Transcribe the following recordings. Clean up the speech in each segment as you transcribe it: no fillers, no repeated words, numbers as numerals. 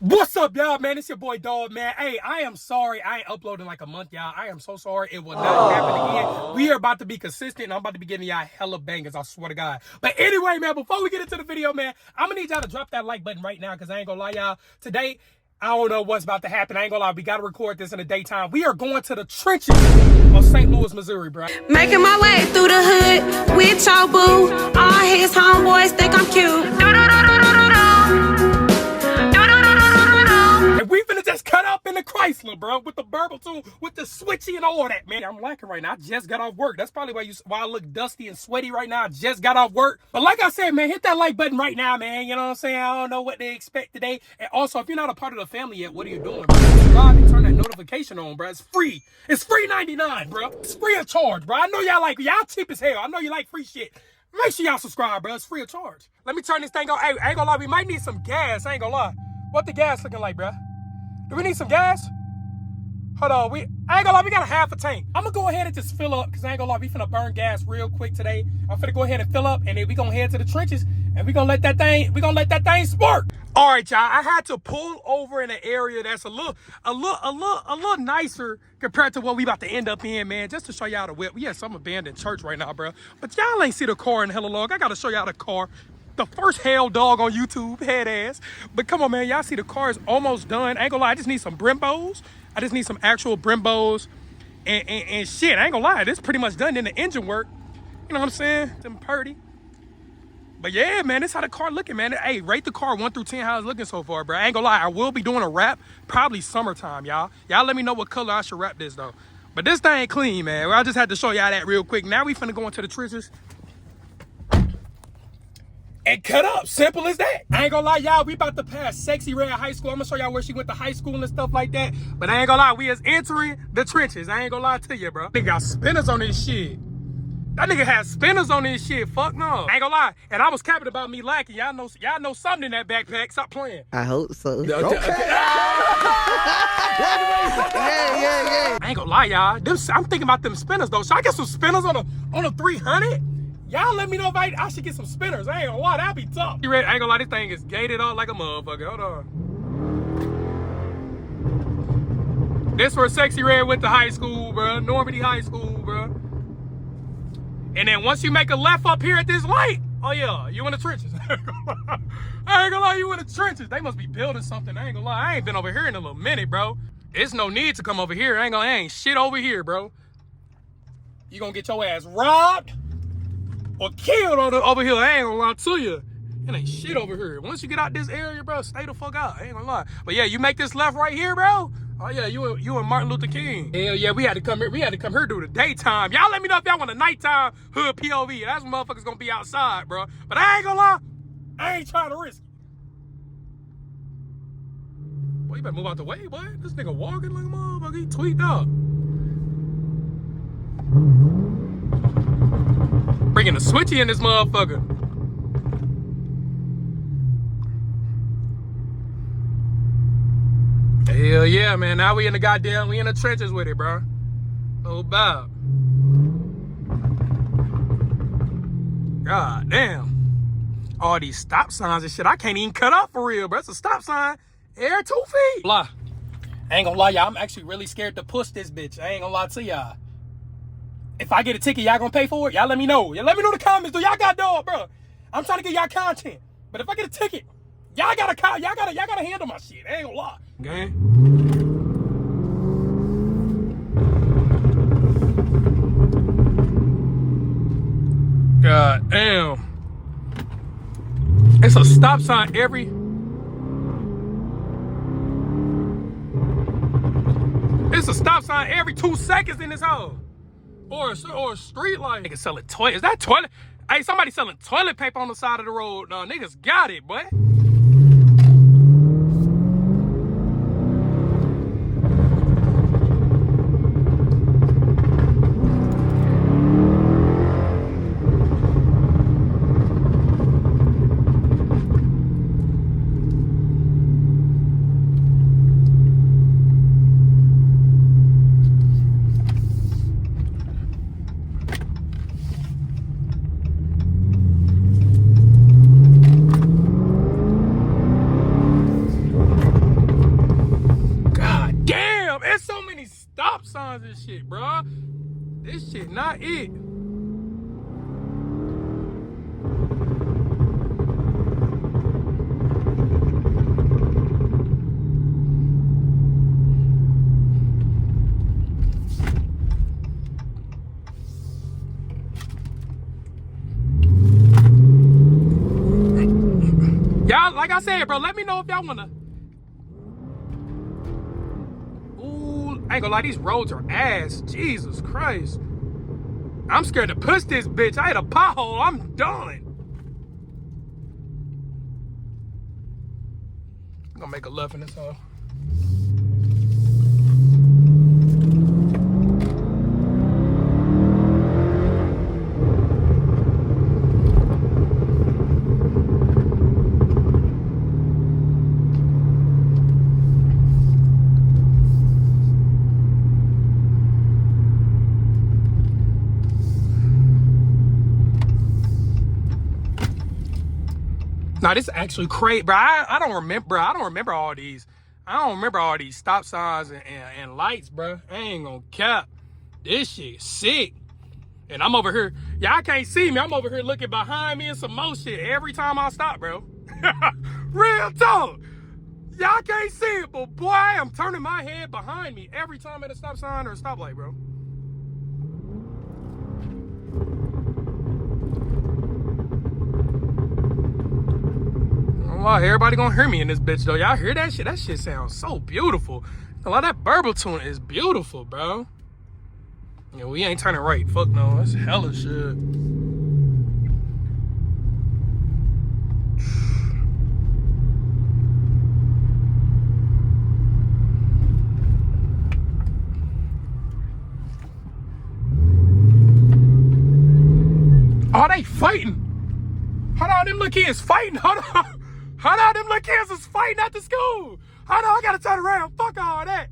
What's up, y'all, man? It's your boy, Dog, man. Hey, I am sorry. I ain't uploading like a month, y'all. I am so sorry. It will not happen again. We are about to be consistent, and I'm about to be giving y'all hella bangers, I swear to God. But anyway, man, before we get into the video, man, I'm going to need y'all to drop that like button right now, because I ain't going to lie, y'all. Today, I don't know what's about to happen. I ain't gonna lie, we gotta record this in the daytime. We are going to the trenches of St. Louis, Missouri, bro. Making my way through the hood with your boo. All his homeboys think I'm cute. And we finna just cut up in the Chrysler, bro, with the BURBLE too, with the switchy and all that, man. I'm lacking right now. I just got off work. That's probably why I look dusty and sweaty right now. I just got off work. But like I said, man, hit that like button right now, man. You know what I'm saying? I don't know what they expect today. And also, if you're not a part of the family yet, what are you doing, bro? Subscribe and turn that notification on, bro. It's free. It's free 99, bro. It's free of charge, bro. I know y'all cheap as hell. I know you like free shit. Make sure y'all subscribe, bro. It's free of charge. Let me turn this thing on. Hey, I ain't gonna lie. We might need some gas. I ain't gonna lie. What the gas looking like, bro? Do we need some gas? Hold on, I ain't gonna lie, we got a half a tank. I'm gonna go ahead and just fill up, because I ain't gonna lie, we finna burn gas real quick today. I'm finna go ahead and fill up, and then we gonna head to the trenches, and we gonna let that thing spark. All right, y'all, I had to pull over in an area that's a little nicer compared to what we about to end up in, man, just to show y'all the whip. We at some abandoned church right now, bro. But y'all ain't see the car in hella long. I gotta show y'all the car. The first hell dog on YouTube, head ass. But come on, man, y'all see the car is almost done. I ain't gonna lie, I just need some Brembos. I just need some actual Brembos and shit. I ain't gonna lie, this pretty much done in the engine work. You know what I'm saying? Them purdy. But yeah, man, this how the car looking, man. Hey, rate the car 1 through 10 how it's looking so far, bro. I ain't gonna lie, I will be doing a wrap probably summertime, y'all. Y'all let me know what color I should wrap this though. But this thing ain't clean, man. I just had to show y'all that real quick. Now we finna go into the trenches and cut up. Simple as that. I ain't gonna lie, y'all, we about to pass Sexy Red High School. I'm gonna show y'all where she went to high school and stuff like that. But I ain't gonna lie, we is entering the trenches. I ain't gonna lie to you, bro. Nigga got spinners on this shit. That nigga has spinners on this shit. Fuck no. I ain't gonna lie. And I was capping about me lacking. Y'all know something in that backpack. Stop playing. I hope so. Okay. I ain't gonna lie, y'all. I'm thinking about them spinners though. Should I get some spinners on a 300? Y'all let me know if I should get some spinners. I ain't gonna lie, that'd be tough. You ready? I ain't gonna lie, this thing is gated up like a motherfucker. Hold on. This where Sexy Red went to high school, bro. Normandy High School, bro. And then once you make a left up here at this light, oh yeah, you in the trenches. I ain't gonna lie, you in the trenches. They must be building something. I ain't gonna lie, I ain't been over here in a little minute, bro. There's no need to come over here. I ain't shit over here, bro. You gonna get your ass robbed or killed over here. I ain't gonna lie to you. It ain't shit over here. Once you get out this area, bro, stay the fuck out. I ain't gonna lie. But yeah, you make this left right here, bro. Oh yeah, you and Martin Luther King. Hell yeah, we had to come here. We had to come here during the daytime. Y'all let me know if y'all want a nighttime hood POV. That's when motherfuckers gonna be outside, bro. But I ain't gonna lie, I ain't trying to risk it. Boy, you better move out the way, boy. This nigga walking like a motherfucker. He tweaked up. Bringing the switchy in this motherfucker. Hell yeah, man. Now we in the trenches with it, bro. No doubt. God damn. All these stop signs and shit, I can't even cut up for real, bro. It's a stop sign every 2 feet. Lie. I ain't gonna lie, y'all. I'm actually really scared to push this bitch. I ain't gonna lie to y'all. If I get a ticket, y'all gonna pay for it? Y'all let me know. Y'all let me know in the comments. Do y'all got dog, bro? I'm trying to get y'all content. But if I get a ticket, y'all gotta handle my shit. I ain't gonna lie. Okay. God damn. It's a stop sign every. It's a stop sign every 2 seconds in this hole. Or a street light. Niggas selling toilet. Is that toilet? Hey, somebody selling toilet paper on the side of the road. No, niggas got it, boy. signs and shit, bro. This shit not it. Y'all, like I said, bro, let me know if y'all wanna. Ooh, I ain't gonna lie, these roads are ass. Jesus Christ. I'm scared to push this bitch. I hit a pothole, I'm done. I'm gonna make a left in this hole. Nah, this is actually crazy, bro. I don't remember, bro. I don't remember all these. I don't remember all these stop signs and lights, bro. I ain't gonna cap. This shit sick. And I'm over here. Y'all can't see me. I'm over here looking behind me and some more shit every time I stop, bro. Real talk. Y'all can't see it, but boy, I am turning my head behind me every time at a stop sign or a stoplight, bro. Wow, everybody gonna hear me in this bitch though. Y'all hear that shit? That shit sounds so beautiful. A lot of that BURBLE tune is beautiful, bro. Yeah, we ain't turning right. Fuck no, that's hella shit. Oh, they fighting. Hold on, them little kids fighting. Hold on. Hold on, them little kids is fighting at the school. Hold on, I gotta turn around. Fuck all that.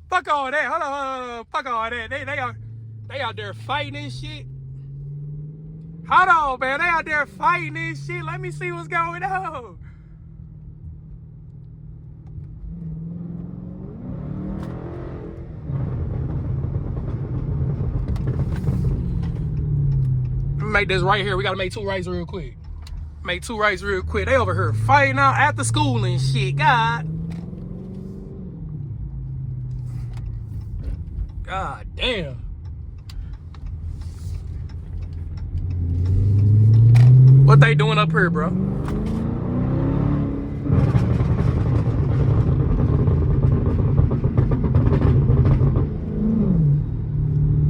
Fuck all that. Hold on. Fuck all that. They out there fighting and shit. Hold on, man. They out there fighting and shit. Let me see what's going on. Make this right here. We gotta make two rights real quick. Make two rights real quick. They over here fighting out after school and shit. God damn. What they doing up here, bro?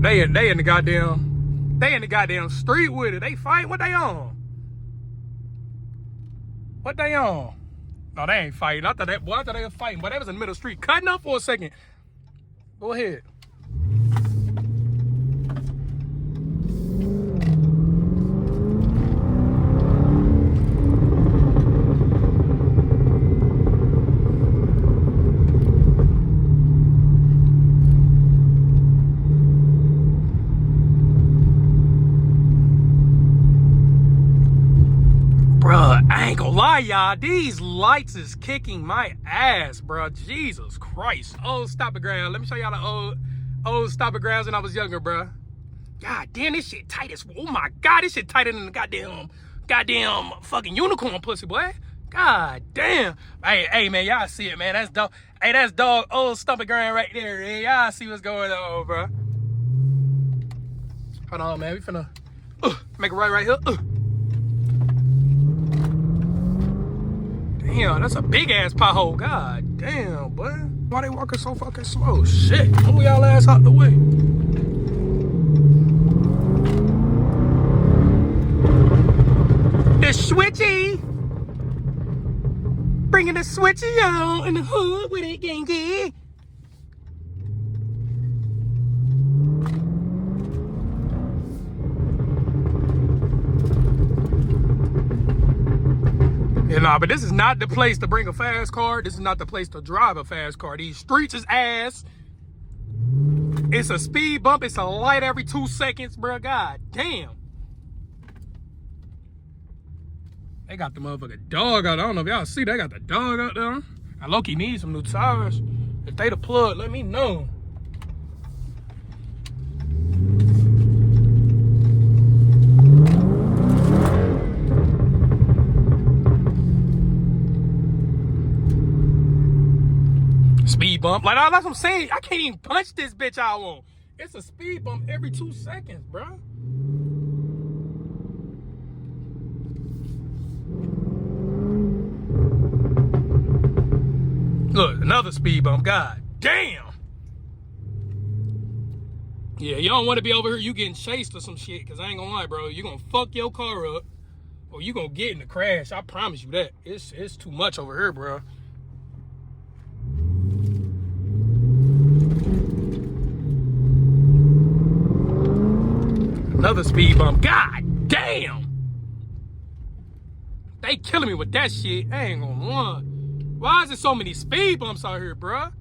They in the goddamn street with it. They fight. What they on? What they on? No, they ain't fighting. I thought they were fighting, but they was in the middle of the street. Cutting up for a second. Go ahead. I ain't gonna lie, y'all. These lights is kicking my ass, bro. Jesus Christ. Old stopping ground. Let me show y'all the old stopping grounds when I was younger, bro. God damn, this shit tight as. Oh my God, this shit tighter than the goddamn fucking unicorn pussy, boy. God damn. Hey, man, y'all see it, man. That's dog. Hey, that's dog. Old stomping ground right there. Man. Y'all see what's going on, bro. Hold on, man. We finna make a right here. Damn, that's a big ass pothole. God damn, boy. Why they walking so fucking slow? Shit. Move y'all ass out the way. The switchy. Bringing the switchy on in the hood with it, gangy. Yeah, nah, but this is not the place to bring a fast car. This is not the place to drive a fast car. These streets is ass. It's a speed bump. It's a light every 2 seconds, bro. God damn. They got the motherfucking dog out. I don't know if y'all see. They got the dog out there. I low-key need some new tires. If they the plug, let me know. Speed bump. Like, that's what I'm saying. I can't even punch this bitch out on. It's a speed bump every 2 seconds, bro. Look, another speed bump. God damn. Yeah, you don't want to be over here. You getting chased or some shit. Because I ain't going to lie, bro. You going to fuck your car up. Or you going to get in the crash. I promise you that. It's too much over here, bro. Another speed bump. God damn. They killing me with that shit. I ain't gonna lie. Why is there so many speed bumps out here, bruh?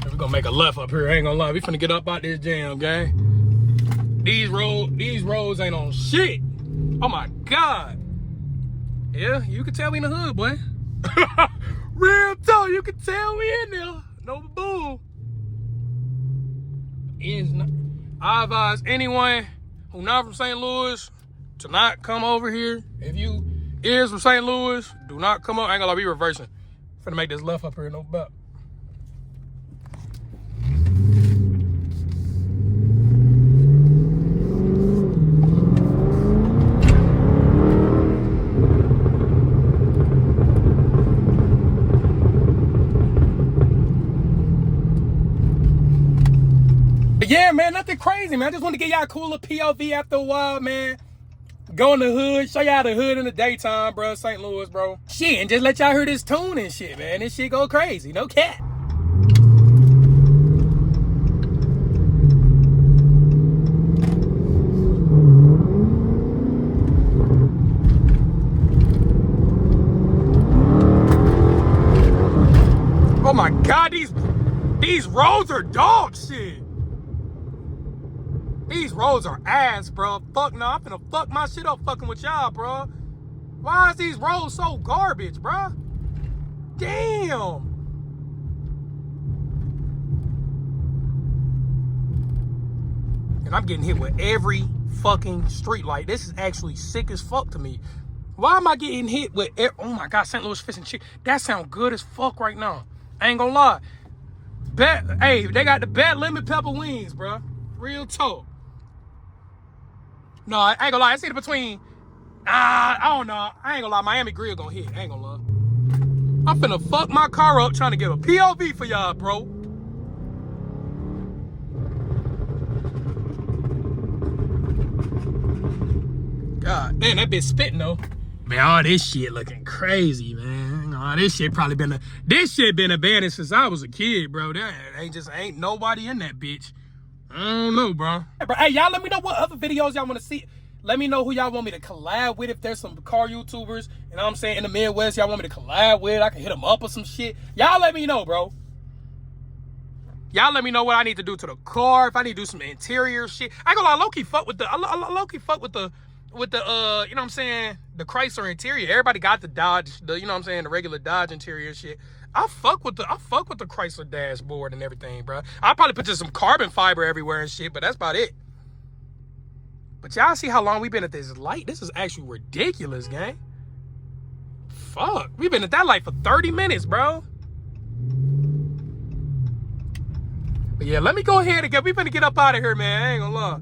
We're gonna make a left up here. I ain't gonna lie. We finna get up out this jam, gang. These roads ain't on shit. Oh my God. Yeah, you can tell we in the hood, boy. Real talk, you can tell we in there. No bull. I advise anyone who not from St. Louis to not come over here. If you is from St. Louis, do not come up. I ain't gonna be reversing. Finna make this left up here, no butt. Yeah, man, nothing crazy, man. I just want to get y'all a cooler POV after a while, man. Go in the hood, show y'all the hood in the daytime, bro. St. Louis, bro. Shit, and just let y'all hear this tune and shit, man. This shit go crazy, no cap. Oh my God, these roads are dog shit. These roads are ass, bro. Fuck no, I'm finna fuck my shit up fucking with y'all, bro. Why is these roads so garbage, bro? Damn. And I'm getting hit with every fucking street light. This is actually sick as fuck to me. Why am I getting hit with, oh my God, St. Louis Fish and Chicken. That sound good as fuck right now. I ain't gonna lie. Hey, they got the best lemon pepper wings, bro. Real talk. No, I ain't gonna lie. It's either between, I don't know. I ain't gonna lie. Miami Grill gonna hit. I ain't gonna lie. I'm finna fuck my car up trying to get a POV for y'all, bro. God damn, that bitch spitting though. Man, all this shit looking crazy, man. Oh, this shit probably been abandoned since I was a kid, bro. There ain't nobody in that bitch. I don't know, bro. Hey, y'all let me know what other videos y'all want to see. Let me know who y'all want me to collab with. If there's some car YouTubers, you know what I'm saying, in the Midwest, y'all want me to collab with. I can hit them up or some shit. Y'all let me know, bro. Y'all let me know what I need to do to the car. If I need to do some interior shit. I ain't gonna lie, low-key fuck with the, you know what I'm saying, the Chrysler interior. Everybody got the Dodge, you know what I'm saying, the regular Dodge interior shit. I fuck with the Chrysler dashboard and everything, bro. I'll probably put just some carbon fiber everywhere and shit, but that's about it. But y'all see how long we've been at this light? This is actually ridiculous, gang. Fuck. We've been at that light for 30 minutes, bro. But yeah, let me go ahead and we finna get up out of here, man. I ain't gonna lie.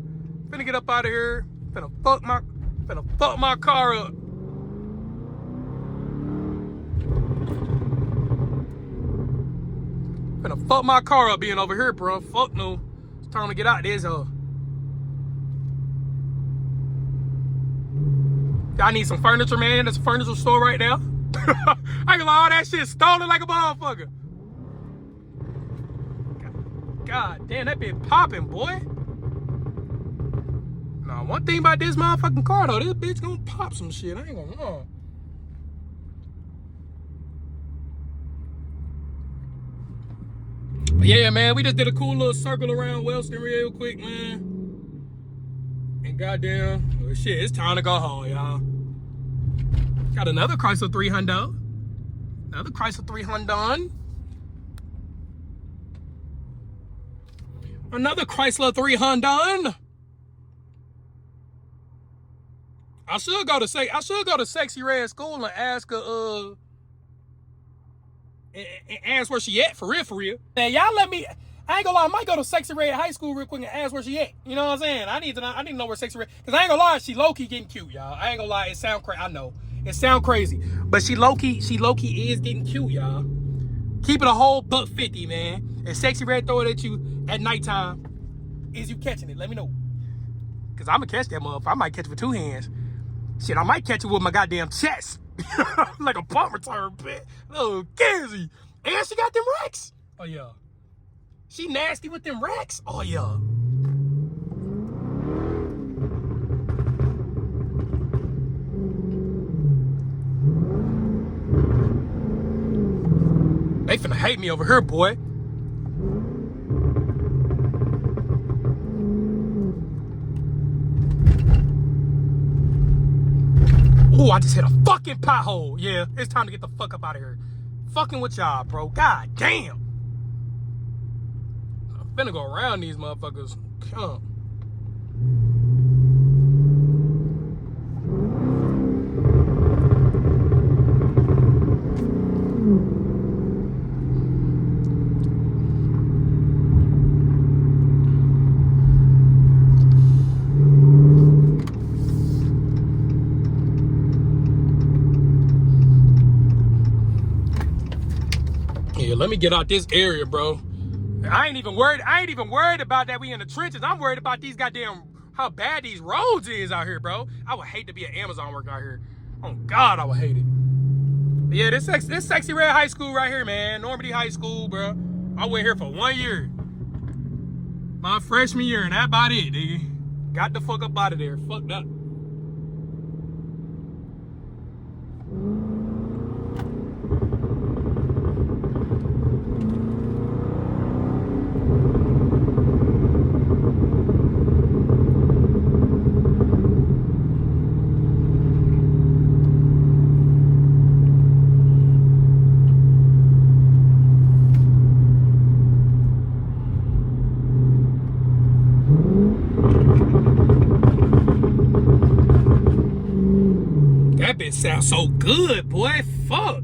Finna get up out of here. Finna fuck my car up. Finna fuck my car up being over here, bro. Fuck no. It's time to get out there, so. Y'all need some furniture, man. There's a furniture store right there. I ain't gonna lie, all that shit stolen like a motherfucker. God damn, that bitch popping, boy. Nah, one thing about this motherfucking car, though, this bitch gonna pop some shit. I ain't gonna lie. But yeah, man, we just did a cool little circle around Wellston real quick, man. And goddamn, well, shit, it's time to go home, y'all. Got another Chrysler 300. Another Chrysler 300. Another Chrysler 300. I should go to Sexy Red School and ask her and ask where she at for real. Man, y'all let me. I ain't gonna lie, I might go to Sexy Red High School real quick and ask where she at. You know what I'm saying? I need to know where Sexy Red. Cause I ain't gonna lie, she low key getting cute, y'all. I ain't gonna lie, it sound crazy. I know it sound crazy, but she low key is getting cute, y'all. Keep it a whole $150, man. And Sexy Red throw it at you at nighttime. Is you catching it? Let me know. Cause I'ma catch that motherfucker. I might catch it with 2 hands. Shit, I might catch it with my goddamn chest. Like a punt return pit. Oh, Kenzie. And she got them racks. Oh, yeah. She nasty with them racks. Oh, yeah. They finna hate me over here, boy. Oh, I just hit a fucking pothole. Yeah, it's time to get the fuck up out of here. Fucking with y'all, bro. God damn. I'm finna go around these motherfuckers. Come. Yeah, let me get out this area, bro. I ain't even worried about that we in the trenches. I'm worried about these goddamn, how bad these roads is out here, bro. I would hate to be an Amazon worker out here. Oh God, I would hate it. But yeah, this Sexy Red High School right here, man. Normandy High School, bro. I went here for 1 year. My freshman year, and that about it, nigga. Got the fuck up out of there. Fucked up. That bitch sounds so good, boy. Fuck.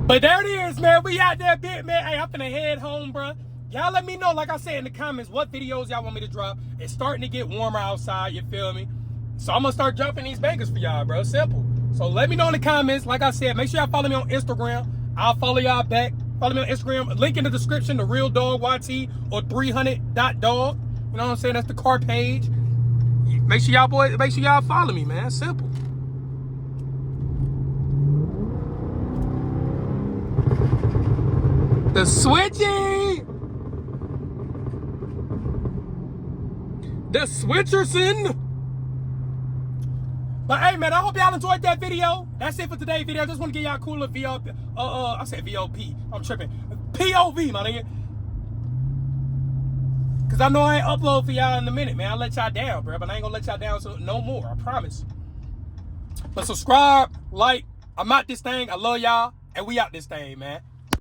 But there it is, man. We out there, bit, man. Hey, I'm finna head home, bro. Y'all let me know, like I said in the comments, what videos y'all want me to drop. It's starting to get warmer outside, you feel me? So I'm gonna start dropping these bangers for y'all, bro. Simple. So let me know in the comments. Like I said, make sure y'all follow me on Instagram. I'll follow y'all back. Follow me on Instagram. Link in the description, the Real Dog YT or 300.dog. You know what I'm saying? That's the car page. Make sure y'all follow me, man. Simple. The switching. The Switcherson. But hey, man, I hope y'all enjoyed that video. That's it for today's video. I just want to give y'all a cooler VOP. I said VOP. I'm tripping. POV, my nigga. Because I know I ain't upload for y'all in a minute, man. I'll let y'all down, bro. But I ain't going to let y'all down so no more. I promise. But subscribe, like. I'm out this thing. I love y'all. And we out this thing, man.